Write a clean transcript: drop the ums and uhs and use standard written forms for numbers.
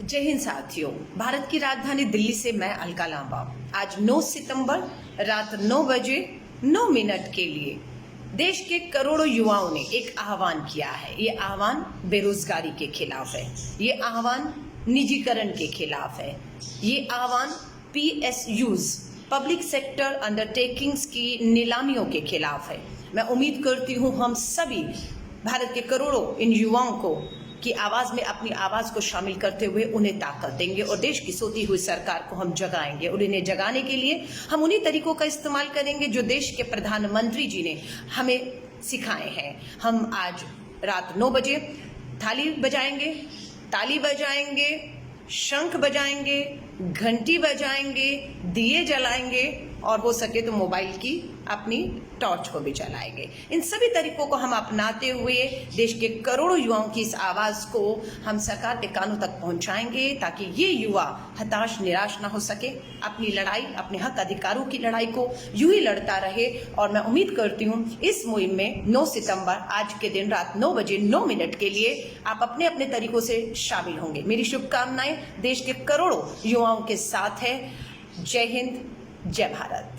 जय हिंद साथियों। भारत की राजधानी दिल्ली से मैं अलका लांबा आज 9 सितंबर रात 9 बजे 9 मिनट के लिए देश के करोड़ों युवाओं ने एक आह्वान किया है। ये आह्वान बेरोजगारी के खिलाफ है, ये आह्वान निजीकरण के खिलाफ है, ये आह्वान PSUs पब्लिक सेक्टर अंडरटेकिंग्स की नीलामियों के खिलाफ है। मैं उम्मीद करती हूँ हम सभी भारत के करोड़ों इन युवाओं को की आवाज में अपनी आवाज को शामिल करते हुए उन्हें ताकत देंगे और देश की सोती हुई सरकार को हम जगाएंगे। और इन्हें जगाने के लिए हम उन्हीं तरीकों का इस्तेमाल करेंगे जो देश के प्रधानमंत्री जी ने हमें सिखाए हैं। हम आज रात 9 बजे थाली बजाएंगे, ताली बजाएंगे, शंख बजाएंगे, घंटी बजाएंगे, दिए जलाएंगे और हो सके तो मोबाइल की अपनी टॉर्च को भी जलाएंगे। इन सभी तरीकों को हम अपनाते हुए देश के करोड़ों युवाओं की इस आवाज को हम सरकार के कानों तक पहुंचाएंगे ताकि ये युवा हताश निराश ना हो सके, अपनी लड़ाई, अपने हक अधिकारों की लड़ाई को यूं ही लड़ता रहे। और मैं उम्मीद करती हूं इस मुहिम में 9 सितंबर आज के दिन रात 9 बजे 9 मिनट के लिए आप अपने अपने तरीकों से शामिल होंगे। मेरी शुभकामनाएं देश के करोड़ों युवाओं के साथ है। जय हिंद, जय भारत।